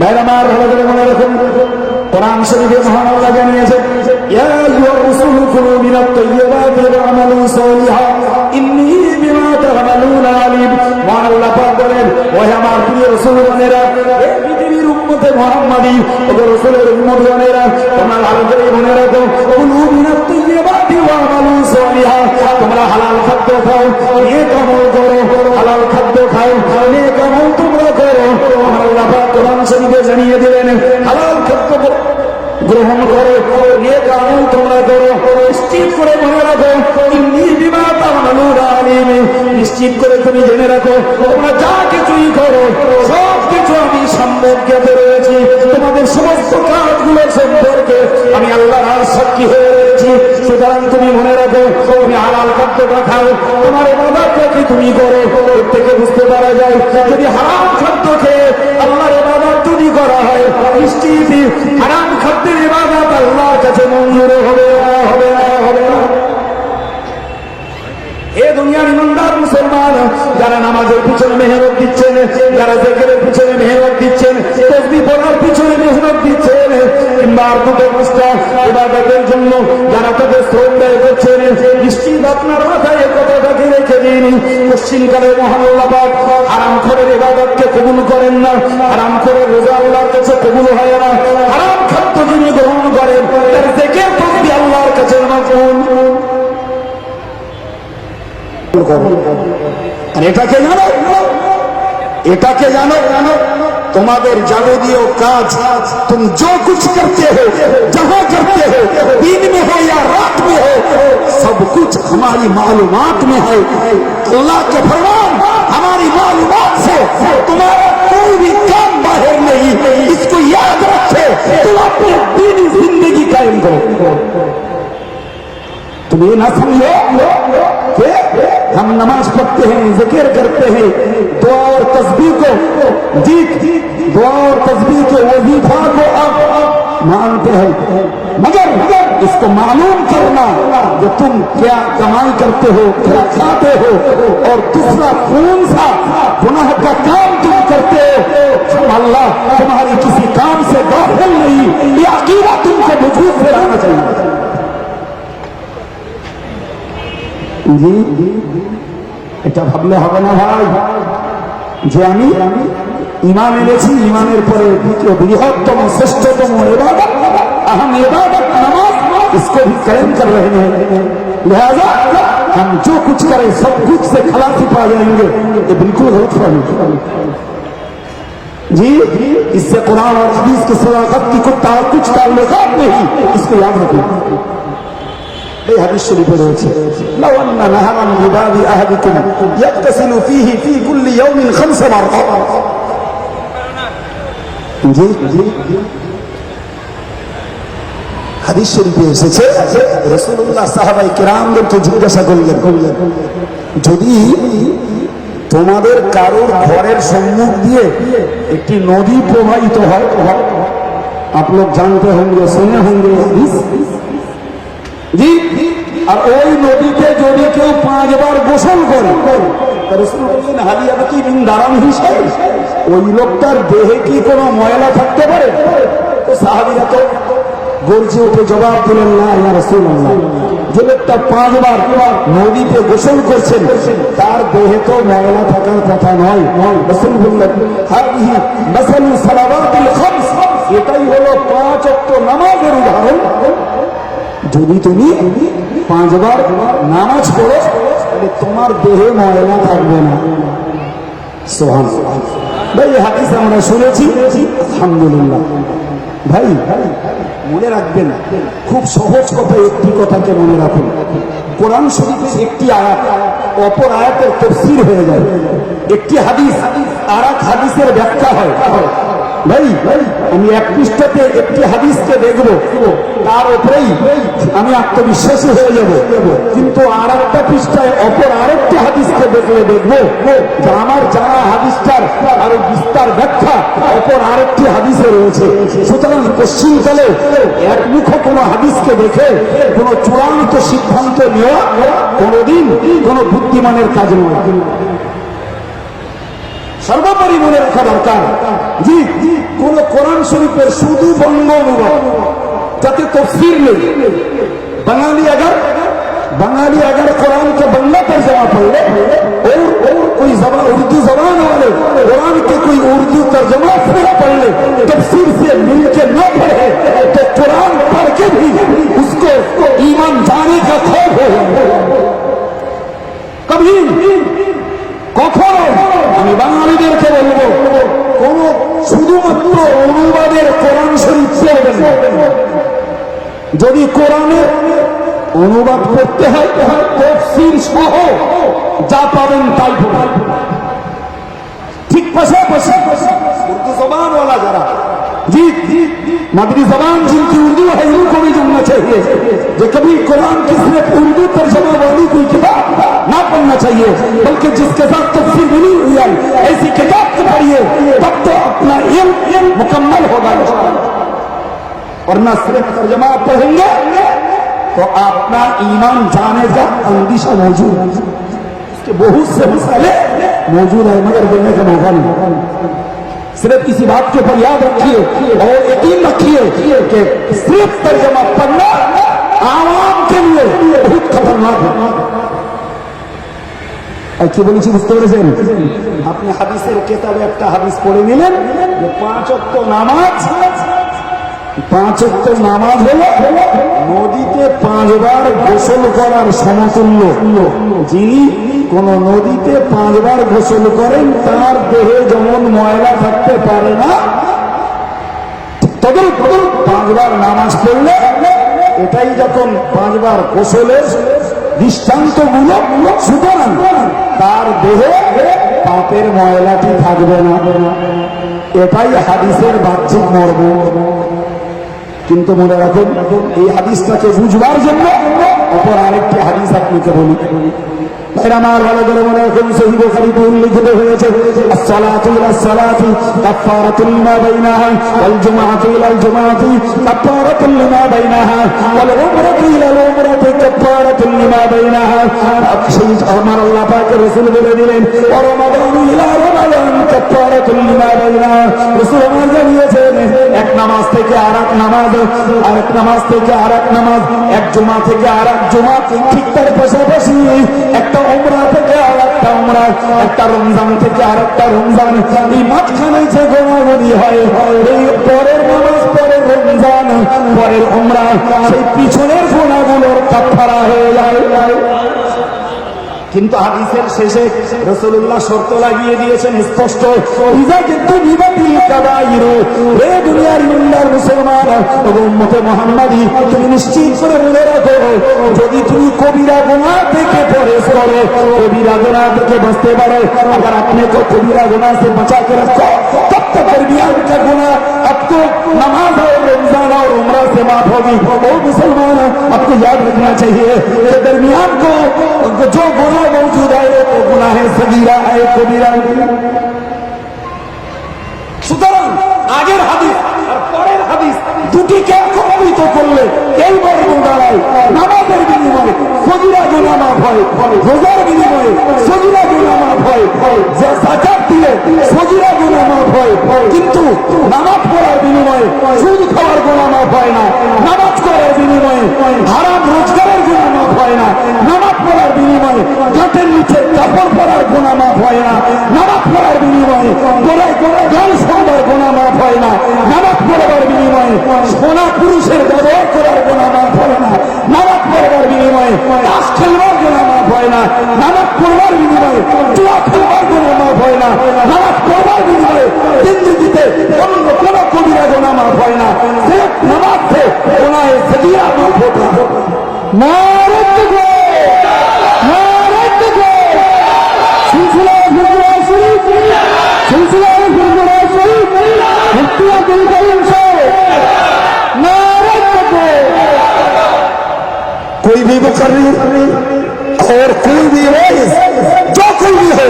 ভাইরা আমার ভালো করে মনে রাখুন, কোরআন শরীফে মহান আল্লাহ জানিয়েছেন, ইয়া আইয়ুহার রাসূলু কুলু মিনাত তাইয়্যিবাতি ওয়া'মালু সালিহান ইন্নী বিমা তা'মালুনা আলীম। মহান আল্লাহ পাক বলেন, ও আমার প্রিয় রাসূলগণেরা, এই পৃথিবীর উম্মতে মুহাম্মাদী ও রাসূলের উম্মতগণেরা, তোমরা ভালো করে মনে রাখো, কুলু মিনাত তাইয়্যিবাতি ওয়া'মালু সালিহান, তোমরা হালাল খাদ্য খাও, নেক আমল করো, হালাল খাদ্য খাও, নেক আমল তোমরা করো। মহান আল্লাহ পাক কোরআন শরীফে জানিয়ে দিলেন, হালাল খাদ্য গ্রহণ করো, নেক আমল তোমরা করো। নিশ্চিত করে মনে রাখো, ইন্নী বিমা তা'মালুনা আলীম, নিশ্চিত করে তুমি জেনে রাখো, তোমরা যা কিছুই করো সব কিছু আমি সম্পর্কে রয়েছি। তোমাদের সমস্ত কাজগুলো সম্পর্কে আমি আল্লাহর সাক্ষী হয়ে রয়েছি। সুতরাং তুমি মনে রাখো, তুমি হালাল খাদ্যটা খাও, তোমার ইবাদতটা কি তুমি করো। এর থেকে বুঝতে পারা যায়, যদি হারাম খাদ্য খেয়ে আল্লাহর ইবাদত যদি করা হয়, নিশ্চিত হারাম খাদ্যের ইবাদত আল্লাহর কাছে মঞ্জুর হবে না, হবে না, হবে না। এ দুনিয়ার ইমানদার মুসলমান, যারা নামাজের পিছনে মেহনত দিচ্ছেন, যারা জিকিরের পিছনে মেহনত দিচ্ছেন, তাসবিহ পড়ার পিছনে মেহনত দিচ্ছেন, কিংবা আর দুটো মুস্তা ইবাদতের জন্য যারা তাদের শ্রম ব্যয় করছেন, নিশ্চিত আপনার মাথায় এই কথাটাকে রেখে দিন, পশ্চিমকালে মহান আল্লাহ পাক হারামখোরের ইবাদতকে কবুল করেন না, হারামখোরের রোজা আল্লাহর কাছে কবুল হয় না। হারাম খাদ্য যিনি গ্রহণ করেন, তার জিকির তাসবিহ আল্লাহর কাছে মকবুল। আর এটাকে জানো, এটাকে জানো, তোমাদের যাবতীয় কাজ तुम जो कुछ करते हो, जहां करते हो, दिन में हो या रात में हो, सब कुछ हमारी मालूमात में है। अल्लाह के फरमान हमारी मालूमात से तुम्हारा कोई भी काम बाहर नहीं। इसको याद रखे, तुम अपनी दीनी जिंदगी कायम करो। तुम ये ना समझो कि हम नमाज पढ़ते हैं, जिक्र करते हैं, दुआ और तस्बीह को, दुआ और तस्बीह के वजीफा को आप मानते हैं, मगर इसको मालूम करना कि तुम क्या कमाई करते हो, क्या खाते हो, और दूसरा कौन सा गुनाह का काम तुम करते हो, अल्लाह तुम्हारी किसी काम से गाफिल नहीं। ये अकीदा तुमको मजबूत से रहना चाहिए। জি, এটা ভাবলে হবে না ভাই, যে আমি ঈমান এনেছি, ঈমানের পরে দ্বিতীয় বৃহত্তম শ্রেষ্ঠতম ইবাদত अहम इबादत नमाज, इसको भी कायम कर रहे हैं। लिहाजा हम जो कुछ करें सब कुछ से खलासी पा जाएंगे। ये बिल्कुल गलत फहमी जी, इससे कुरान और हदीस की सदाकत की कुछ ताल्लुकात नहीं, इसको याद रखें। এই হাদিস শরীফে রয়েছে, লাউ আন্না নাহারান লিবাদি আহাদিকুম ইয়াগতাসিলু ফীহি ফী কুল্লি ইয়াউমিন 5 মাররাত। জি, হাদিস শরীফে এসেছে, রাসূলুল্লাহ সাহাবায়ে কিরামদেরকে জিজ্ঞাসা করলেন, যদি তোমাদের কারোর ঘরের সম্মুখ দিয়ে একটি নদী প্রবাহিত হয়, आप लोग जानते होंगे, सुने होंगे জি, আর ওই নদীতে যদি কেউ 5 বার গোসল করে, ওই লোকটার দেহে কি কোনো ময়লা থাকতে পারে? তো সাহাবীরা তো গর্জে উঠে জবাব দিলেন, না ইয়া রাসূলুল্লাহ, যে লোকটা 5 বার নদীতে গোসল করছেন তার দেহে তো ময়লা থাকার কথা নয়। রাসূল বললেন, হাদিহি মাসালু সালাওয়াতিল খামস, এটাই হলো 5 ওয়াক্ত নামাজের উদাহরণ। যদি তুমি 5 বার নামাজ পড়ো তাহলে তোমার দেহে ময়লা থাকবে না। সুবহানাল্লাহ। ভাই এই হাদিস আমরা শুনেছি, আলহামদুলিল্লাহ। ভাই মনে রাখবেন, খুব সহজ কথা, একটি কথাকে মনে রাখুন, কোরআন শরীফের একটি আয়াত অপর আয়াতের তাফসীর হয়ে যায়, একটি হাদিস আর এক হাদিসের ব্যাখ্যা হয়। ভাই আমি এক পৃষ্ঠাতে একটি হাদিসকে দেখব, তার উপরেই আমি আত্মবিশ্বাসী হয়ে যাব, কিন্তু আর একটা পৃষ্ঠায় অপর আরেকটি হাদিসকে দেখলে দেখবো যে আমার জানা হাদিসটার আরো বিস্তার ব্যাখ্যা অপর আরেকটি হাদিসে রয়েছে। সুতরাং পশ্চিমকালে একমুখ কোনো হাদিসকে দেখে কোনো চূড়ান্ত সিদ্ধান্ত নেওয়া কোনোদিন কোনো বুদ্ধিমানের কাজ নয়। সর্বোপরি মনে রাখা দরকার, জি, কোন শরীফের শুধু বঙ্গ অনুবাদ, যাতে তফসির নেই। बंगाली अगर कुरान के बंगला तर्जमा पढ़ ले और कोई उर्दू जबान वाले कुरान के कोई उर्दू तर्जमा फिर पढ़ ले, तफसीर से मिलके न पढ़े तो कुरान पढ़ के भी उसको ईमान जाने का खौफ हो। कभी কখনো আমি বাঙালিদেরকে বলবো, কোন শুধুমাত্র অনুবাদের কোরআন শরীফ পড়বেন না। যদি কোরআনের অনুবাদ করতে হয় তাফসীর সহ যা পাবেন তাই পড়বেন। ঠিক পাশাপাশি उर्दू जबान वाला जरा जी मदरी जबान जिनकी उर्दू है उनको भी जानना चाहिए जो कभी कुरान की सिर्फ उर्दू तर्जमा वाली कोई किताब ना पढ़ना चाहिए, बल्कि जिसके साथ तफसीर मिली हुई है ऐसी किताब को पढ़िए, तब तो अपना इल्म मुकम्मल होगा। वरना सिर्फ तर्जमा पढ़ेंगे तो अपना ईमान जाने का अंदेशा मौजूद है। इसके बहुत से मसाले मौजूद है मगर बोलने का मौका नहीं। सिर्फ किसी बात के ऊपर याद रखिए और यकीन रखिए कि सिर्फ तर्जमा पढ़ना आवाम के लिए बहुत खतरनाक है। কি বলেছি বুঝতে পেরেছেন? আপনি হাদিসের কিতাবে একটা হাদিস পড়ে নিলেন যে 5 ওয়াক্ত নামাজ হলো নদীতে 5 বার গোসল করার সমতুল্য। যিনি কোন নদীতে 5 বার গোসল করেন তার দেহে যেমন ময়লা থাকতে পারে না, তবে 5 বার নামাজ পড়লে এটাই যখন 5 বার গোসলের দৃষ্টান্ত গুলো, সুতরাং তার দেহে পাপের ময়লাটি থাকবে না। এটাই হাদিসের বাহ্যিক মর্ম। কিন্তু মনে রাখুন এই হাদিসটাকে বুঝবার জন্য অপর আরেকটি হাদিস আপনাকে বলি। আমার ভালো করে মনে রাখুন, সহিহ বুখারীতে উল্লেখিত হয়েছে আসসালাতু ইলাস সালাতি কাফারাতুল লিমা বাইনাহা ওয়াল জুমআতু ইলাল জুমআতি কাফারাতুল লিমা বাইনাহা ওয়াল উমরাতু ইলাল উমরাতি কাফারাতুল লিমা বাইনাহা। আমার আল্লাহ পাকের রাসূল বলে দিলেন ওয়া রমাদানু ইলা রমাদান কাফারাতুল লিমা বাইনাহা। রাসূল আমার জানিয়েছেন এক নামাজ থেকে আরেক নামাজ, আরেক নামাজ থেকে আরেক নামাজ, এক জুমা থেকে আরেক জুমা, ঠিক তার পাশাপাশি একটা উমরা থেকে আরেকটা উমরা, একটা রমজান থেকে আরেকটা রমজান, এই মাঝখানে যে গোনাগুলি হয় এই পরের নামাজ, পরের রমজান, পরের উমরা, সেই পিছনের গোনাগুলোর কাফারা হয়ে যায়। কিন্তু হাদিসের শেষে রাসূলুল্লাহ শর্ত লাগিয়ে দিয়েছেন স্পষ্ট, ইজা কিন্তু বিবাদিল কাবাইর, হে দুনিয়ার ইমানদার মুসলমান ও উম্মতে মুহাম্মাদি, তুমি নিশ্চিত করে মনে রাখো যদি তুমি কবিরা গুনাহ থেকে পরহেজ করো, কবিরা গুনাহ থেকে বাঁচতে পারো, अगर अपने को कबीरा गुनाह से बचा के रखो तब तक दरमियान का गुनाह आपको नमाज और रमजान और उम्रा से माफ होगी। ओ मुसलमान, आपको याद रखना चाहिए कि दरमियान को जो गुनाह मौजूद है वो गुनाह है सगीरा है, कबीरा। সুতরাং আগের হাদিস আর পরের হাদিস দুটিকে একত্রিত করলে এই বর্গ দাঁড়ায় নামাজের বিনিময়ে সগীরা গুনাহ মাফ হয়, রোজার বিনিময়ে সগীরা গুনাহ মাফ হয়, যাকাত দিলে সগীরা গুনাহ মাফ হয়। কিন্তু নামাজ পড়ার বিনিময়ে সুদ খাওয়ার গুনাহ মাফ হয় না, নামাজ পড়ার বিনিময়ে হারাম রোজগারের গুনাহ মাফ হয় না, নামাজ পড়ার বিনিময়ে গাঁটের নিচে কাপড় পরার গুনাহ মাফ হয় না, নামাজ পড়ার বিনিময়ে গোড়ায় গোড়ায় গান শোনার গুনাহ মাফ হয় না, নামাজ পড়ার বিনিময়ে সোনা পুরুষের ব্যবহার করার গুনাহ মাফ হয় না, নামাজ পড়ার বিনিময়ে তাস খেলবার গুনাহ মাফ হয় না, নামাজ পড়ার বিনিময়ে জুয়া খেলবার গুনাহ মাফ হয় না, নামাজ পড়ার বিনিময়ে জিন্দেগিতে অন্য কোনো কবিরা গুনাহ মাফ হয় না, সির্ফ নামাজ से गुनाह सगीरा माफ होता है। नारे सिलसिला गुरुद्वारा शरीफ, सिलसिला गुरुद्वारा शरीफ, मुफ्तिया दिल करीम से नारे तकबीर। कोई भी मुकर्रिर और कोई भी वाइज जो कोई भी हो,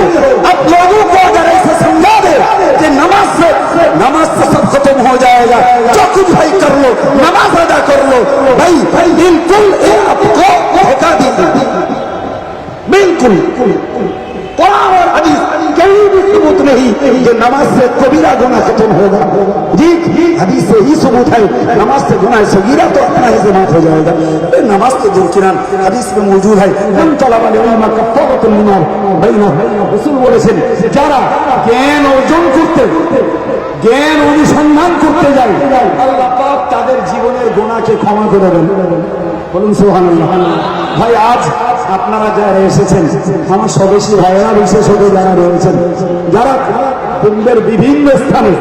अब लोगों को अगर ऐसे समझा दे कि नमाज से सब खत्म हो जाएगा, जो कुछ भाई कर लो, नमाज अदा कर लो, भाई बिल्कुल आपको धोखा देंगे। बिल्कुल कुरान और हदीस कहीं भी सबूत नहीं कि नमाज से कबीरा गुनाह खत्म होगा। जी हदीस से ही सबूत है नमाज से गुनाह सगीरा तो अपना ही से माफ हो जाएगा। नमाज तो मुमकिन हदीस में मौजूद है মান তালাবাল ইলমা কাফারাতুন লিমা বাইনা রাসূল বলেছেন যারা জ্ঞান অর্জন করতে জ্ঞান অনুসন্ধান করতে যায় আল্লাহ পাক তাদের জীবনের গুনাহকে ক্ষমা করে দেন। বলুন সুবহানাল্লাহ। ভাই আজ আপনারা যারা এসেছেন আমার স্বদেশী ভাইয়েরা বিশেষত যারা রয়েছেন যারা বম্বের বিভিন্ন স্থানে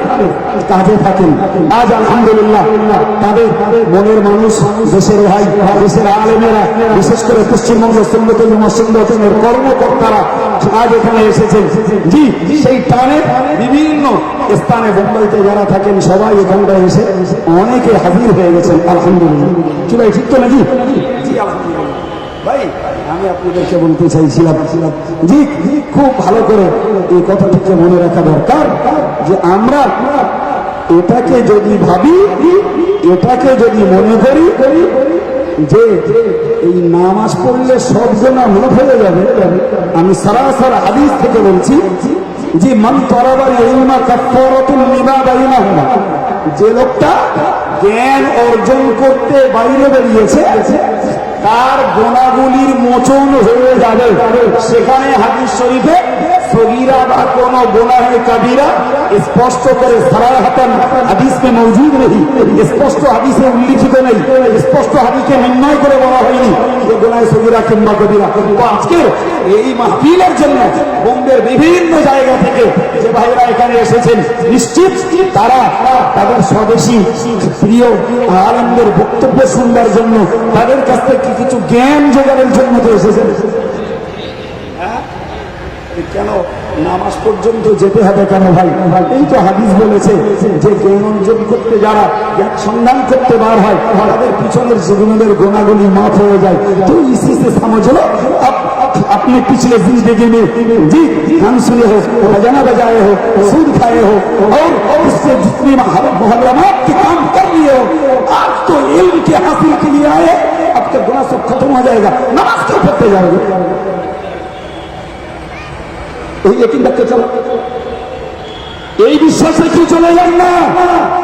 কাজে থাকেন আজ আলহামদুলিল্লাহ তাদের মনের মানুষ দেশের ভাই দেশের আলেমেরা বিশেষ করে পশ্চিমবঙ্গ সুন্নতুল মুসলিমের কর্মকর্তারা আজ এখানে এসেছেন। জি সেই টানে বিভিন্ন স্থানে বোম্বাইতে যারা থাকেন সবাই এখানটায় এসে অনেকে হাজির হয়ে গেছেন আলহামদুলিল্লাহ। কি ভাই ঠিক তো নাকি? জি আলহামদুলিল্লাহ। ভাই আমি আপনাদেরকে বলতে চাইছিলাম জি খুব ভালো করে এই কথাটিকে মনে রাখা দরকার যে আমরা এটাকে যদি ভাবি এটাকে যদি মনে করি যে এই নামাজ পড়লে সব গুনাহ মাফ হয়ে যাবে। আমি সরাসরি হাদিস থেকে বলছি যে মান তারাবাল ইলমা কাফারাতুন লিমা বাইনাহুমা, যে লোকটা জ্ঞান অর্জন করতে বাইরে বেরিয়েছে তার গুনাহগুলির মোচন হয়ে যাবে। সেখানে হাদিস শরীফে সগীরা বা কোন গুনাহে কাবীরা স্পষ্ট করে সারাহাতান হাদিস में मौजूद नहीं, স্পষ্ট হাদিসে উল্লেখিত নেই, স্পষ্ট হাদিসে নির্ণয় করে বলা হয়নি যে গুনাহে সগীরা কিংবা কবীরা। তো আজকে এই মাহফিলের জন্য বোম্বের বিভিন্ন জায়গা থেকে যে ভাইরা এখানে এসেছেন নিশ্চিত তারা তাদের স্বদেশী প্রিয় আলেমদের বক্তব্য শুনবার জন্য তাদের কাছ থেকে কিছু জ্ঞান জোগাড়ের জন্য তো এসেছেন। কেন নামাজ পর্যন্ত যেতে হবে কেন ভাই? এই তো হাদিস বলেছে যে জ্ঞান অর্জন করতে যারা জ্ঞান সন্ধান করতে বার হয় তাদের পিছনের জীবনের গুনাহগুলি মাফ হয়ে যায়। তো इसी से समझ लो अपने पिछले जिंदगी में जी गान सुने हो, बजाना बजाए हो, सूद खाए हो और उससे जितने मुहर्रमात के काम कर लिए हो, आज तो इल्म के हासिल के लिए आए, आपका गुनाह सब खत्म हो जाएगा। नमाज क्यों पढ़ते जाओगे? এই একই বাক্যে চলো, এই বিশ্বাসে কি চলে যান না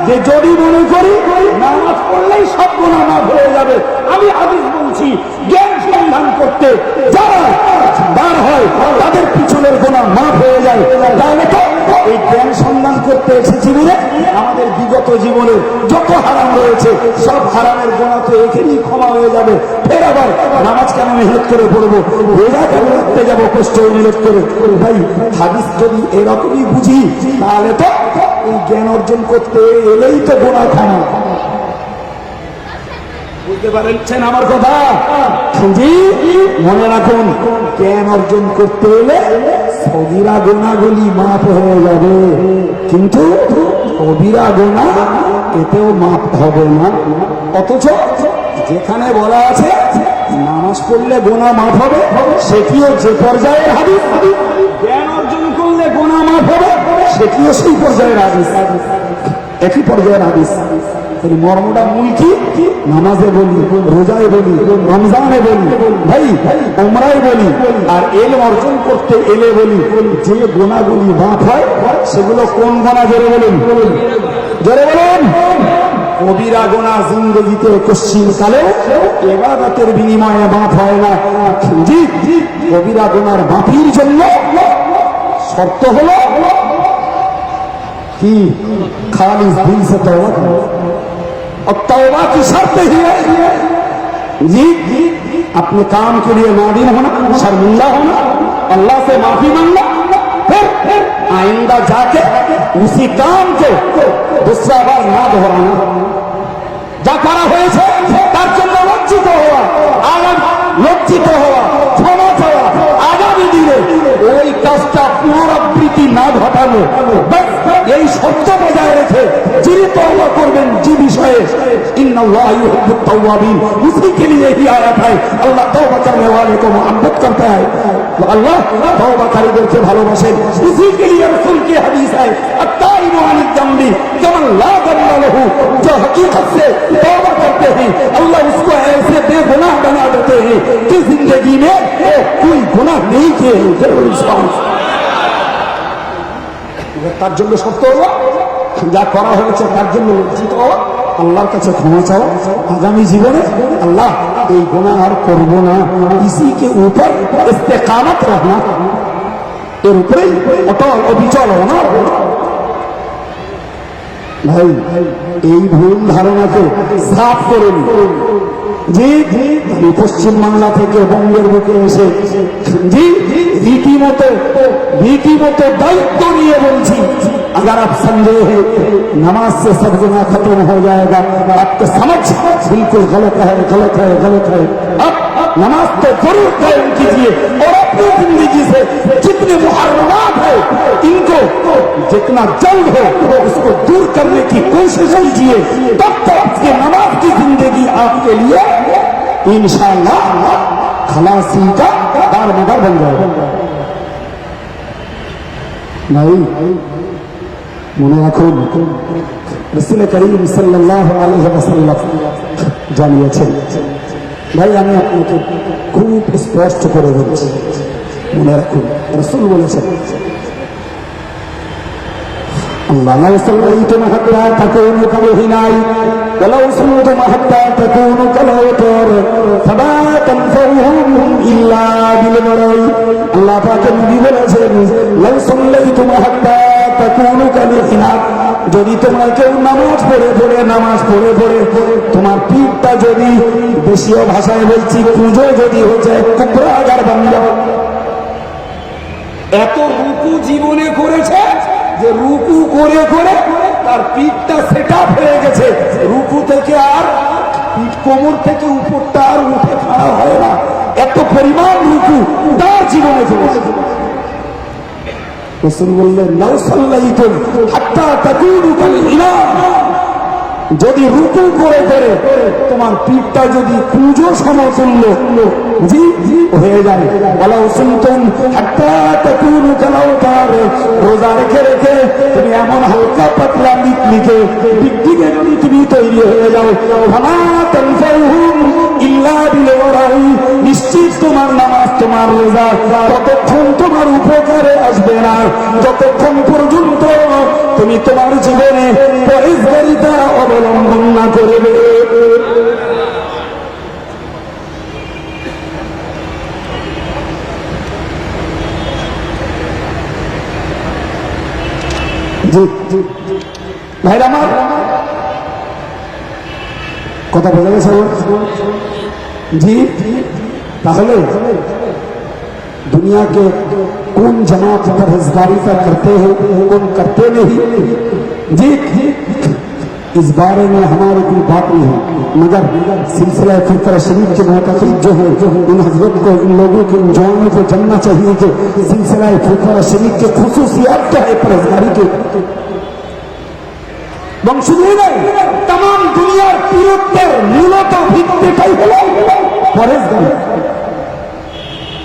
যে যদি মনে করি নামাজ পড়লেই সব গুনাহ মাফ হয়ে যাবে। আমি হাদিস বলছি জ্ঞান সন্ধান করতে যারা বার হয় তাদের পিছনের গুনাহ মাফ হয়ে যায়। তাহলে তো এই জ্ঞান সন্ধান করতে এসেছি বলে আমাদের বিগত জীবনের যত হারাম রয়েছে সব হারামের গুনাহ তো এখানেই ক্ষমা হয়ে যাবে। ফের আবার নামাজ কেন মেহনত করে পড়বো, রোজা কেন রাখতে যাবো কষ্ট মেহনত করে? ভাই হাদিস যদি এরকমই বুঝি তাহলে তো এই জ্ঞান অর্জন করতে এলেই তো গুনাহ ক্ষমা। বুঝতে পারছেন আমার কথা? জি মনে রাখুন জ্ঞান অর্জন করতে এলে সগীরা গুনাহগুলি মাফ হয়ে যাবে, কিন্তু কবিরা গুনাহ এতেও মাফ হবে না। অথচ যেখানে বলা আছে নামাজ পড়লে গুনাহ মাফ হবে সেটিও যে পর্যায়ের হাদিস, জ্ঞান অর্জন করলে গুনাহ মাফ হবে সেটিও সেই পর্যায়ের হাদিস, একই পর্যায়ের হাদিস। মর্মটা মূল কি? নামাজে বলি, রোজায় বলি, রমজানে বলি, ভাই উমরায় বলি, আর ইলম অর্জন করতে এলে বলি যে গুনাহগুলি মাফ হয় সেগুলো কোন গুনাহ? জোরে বলুন, জোরে বলুন। কবিরা গুনাহ জিন্দেগিতে কশ্চিনকালে ইবাদতের বিনিময়ে মাফ হয় না। জি কবিরা গুনাহর মাফির জন্য শর্ত হলো কি? খালিস দিল से तौबा करो और तौबा की शर्त ही है जी अपने काम के लिए नादिम होना, शर्मिंदा होना, अल्लाह से माफी मांगना, फिर आइंदा जाके उसी काम को दूसरा बार ना दोहराना। যা করা হয়েছে তার জন্য লজ্জিত হওয়া, আগাম লজ্জিত হওয়া, ক্ষমা চাওয়া, আগামী দিনে ওই কাজটা পুনরাবৃত্তি না ঘটানো, এই শর্ত বজায় রেখে যিনি তওবা করবেন যে বিষয়ে ইন্নাল্লাহ ইউহিব্বুত তাওয়াবিন, उसी के लिए ही आया है। अल्लाह तौबा करने वाले को मोहब्बत करता है, तो अल्लाह तौबाकारीদেরকে ভালোবাসেন। उसी के लिए रसूल की हदीस है अत्ताइबु अनिल जम्बी कमन ला जम्बा लहू, जो हकीकत से तौबा करते हैं अल्लाह उसको ऐसे बेगुनाह बना देते हैं कि जिंदगी में कोई गुनाह नहीं किए हैं। जरूर इंसान তার জন্য শর্ত হলো যা করা হয়েছে তার জন্য লজ্জিত হওয়া, আল্লাহর কাছে ক্ষমা চাও, আগামী জীবনে আল্লাহ এই গুনাহ আর করবো না, ইসি কে উপর ইস্তেকামত রাখনা, এর উপরেই অটল অবিচল হওয়া। ভাই এই ভুল ধারণাকে সাফ করুন। জি আমি পশ্চিমবাংলা থেকে বঙ্গের বুকে এসে জি রীতিমতো দায়িত্ব নিয়ে বলছি, अगर आप समझे हैं नमाज से सब गुनाह खत्म हो जाएगा, आपको समझ बिल्कुल गलत है, गलत है, गलत है। अब नमाज तो जरूर कायम कीजिए और अपनी जिंदगी से जितने मुहर्रमात है इनको जितना जल्द हो उसको दूर करने की कोशिश कीजिए, तब तक ये नमाज की जिंदगी आपके लिए इंशाअल्लाह खलासी का दारमदार बन जाएगा। नहीं মনে রাখুন, রাসূল করিম সাল্লাল্লাহু আলাইহি ওয়াসাল্লাম জানিয়েছেন। ভাই আমি আপনাকে খুব স্পষ্ট করে বলছি, মনে রাখুন রাসূল বলেছেন, আল্লাহ লা সাল্লাইতুম হাত্তা তাকুনু কালহিনাই ওয়ালাউ সুমতুম হাত্তা তাকুনু কালাওতার ফালা তানফাউহুম ইল্লা বিল মারাই। আল্লাহ পাক নবী বলেছেন, লা সাল্লাইতুম হাত্তা তাকুনু কালহিনা, যদি তোমরা কেউ নামাজ পড়ে পড়ে তোমার পিঠটা যদি দেশীয় ভাষায় বলছি কুঁজো যদি হয়ে যায়, কুবরাগার বান্দা, এত রুকু জীবনে করেছে যে রুকু করে করে তার পিঠটা সেটা হয়ে গেছে, রুকু থেকে আর পিঠ কোমর থেকে উপরটা আর উঠে খাড়া হয় না, এত পরিমাণ রুকু তার জীবনে করেছে। রাসূল বললেন, লাউ সাল্লাইতুম হাত্তা তাকুনু কাল ইমাম, যদি রুকু করে করে তোমার পিঠটা যদি কুঁজো সমতুল্য জি হয়ে যায়, ওয়ালাউ সুমতুম হাত্তা তাকুনু কালাওতার, রোজা রেখে রেখে তুমি এমন হালকা পাতলা লিখে দিকে যদি তুমি তৈরি হয়ে যাও, ফালা তানফাউহুম ইল্লা বিল ওয়ারাই, নিশ্চিত তোমার নামাজ তোমার রোজা ততক্ষণ তোমার উপকারে আসবে না যতক্ষণ পর্যন্ত তুমি তোমার জীবনে পরহেজগারিতা অবলম্বন না করবে। জি ভাইরা আমার কথা বোঝা গেছে? জি তাহলে दुनिया के कौन जमात परहेजगारी का करते हैं, कौन करते नहीं, जी इस बारे में हमारी कोई बात नहीं है, मगर सिलसिला फिक्र शरीफ के मुताबिक जो है इन हजरत को, इन लोगों के जवानों को जानना चाहिए कि सिलसिला फिक्र शरीफ के खुसूसियात क्या है परहेजगारी के। বংশধর তাম দুনিয়ার পীরত্বের মূলত ভিত্তিটাই হল পরেশগারি।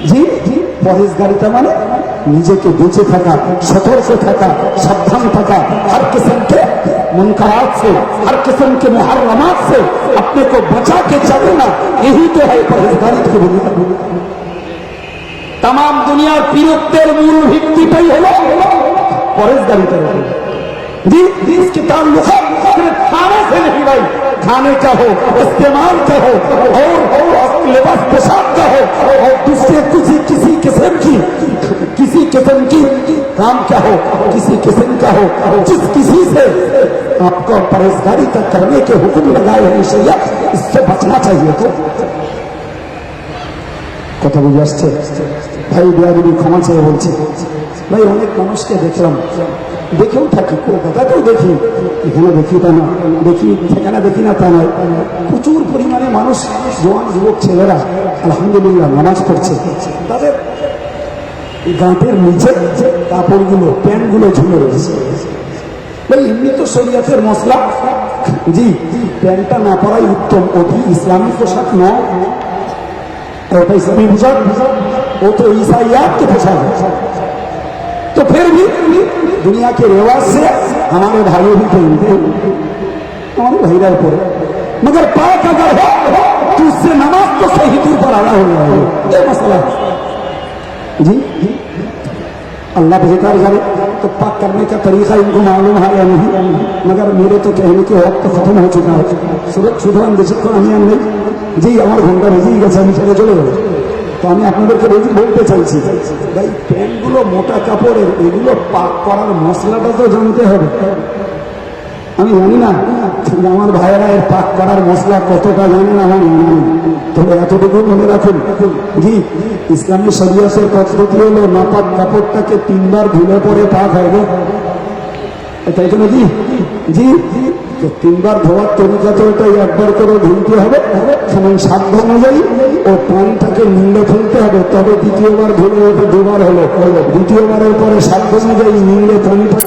জি পরেশগারিতা মানে নিজেকে বেঁচে থাকা, সতর্ক থাকা, সাবধান থাকা, हर किस्म के मुनकरात से, हर किस्म के मुहर्रमात से अपने को बचा के चलना, यही तो है परहेजगारी की बुनियाद। तमाम दुनियार पीरत्वेर मूल ভিত্তিটাই হল পরেশগারিতা। जी इसके ताल्लुक खाने से नहीं भाई, खाने का हो, इस्तेमाल का हो और लिबास पोशाक का हो और दूसरे किसी किस्म की काम क्या हो, किसी किस्म का हो, जिस किसी से आपको परहेजगारी का करने के हुक्म लगाए हैं शरीयत, इससे बचना चाहिए। तो কথা বুঝে আসছে ভাই? বিয়াদবি ক্ষমা চেয়ে বলছি ভাই, অনেক মানুষকে দেখলাম, দেখেও থাকি, কলকাতাতেও দেখি, এখানে দেখি তা না, দেখি সেখানে দেখি না তা নয়, প্রচুর পরিমাণে মানুষ, জওয়ান যুবক ছেলেরা আলহামদুলিল্লাহ নামাজ পড়ছে, তাদের গাঁটের নিচে কাপড়গুলো, প্যান্টগুলো ঝুলে রয়েছে। ভাই এমনি তো শরীয়তের মশলা, জি প্যান্টটা না পরাই উত্তম, ওটি ইসলামী পোশাক নয়, ওটা इस्लामी पोशाक, वो तो ईसाइयात के पोशाक है। तो फिर भी दुनिया के रिवाज से हमारे भाइयों भी पहनते हैं, हमारे भाईरा ऊपर, मगर पाक अगर हो तो उससे नमाज तो सही दूर पर आना हो जाएगा, ये मसला है। जी अल्लाह बेहतर जाने तो पाक करने का तरीका इनको मालूम है या नहीं, मगर मेरे तो कहने के वक्त खत्म हो चुका है। সুতরাং বেশিক্ষণ আমি আর নেই, যেই আমার ঘন্টা বেজেই গেছে আমি ছেড়ে চলে যাবো। তো আমি আপনাদেরকে বলতে চাইছি ভাই, প্যান্টগুলো মোটা কাপড়ের, এগুলো পাক করার মশলাটা তো জানতে হবে। আমি জানি না আমার ভাইয়েরা এর পাক করার মশলা কতটা জানেন, আমার জানি না, তবে এতটুকু মনে রাখুন জি, ইসলামী শরিয়তের পদ্ধতি হলো নাপাক কাপড়টাকে 3 বার ধুলে পরে পাক হবে, তাই তো নাকি? জি, 3 বার ধোয়ার তরিকা তো এটাই, একবার করে ধুলতে হবে, সময় সাধ্য অনুযায়ী ও পানিটাকে নিংড়ে ফেলতে হবে, তবে দ্বিতীয়বার ধুলে ওটা 2 বার হলো, দ্বিতীয়বারের পরে সাধ্য অনুযায়ী নিংড়ে পানিটা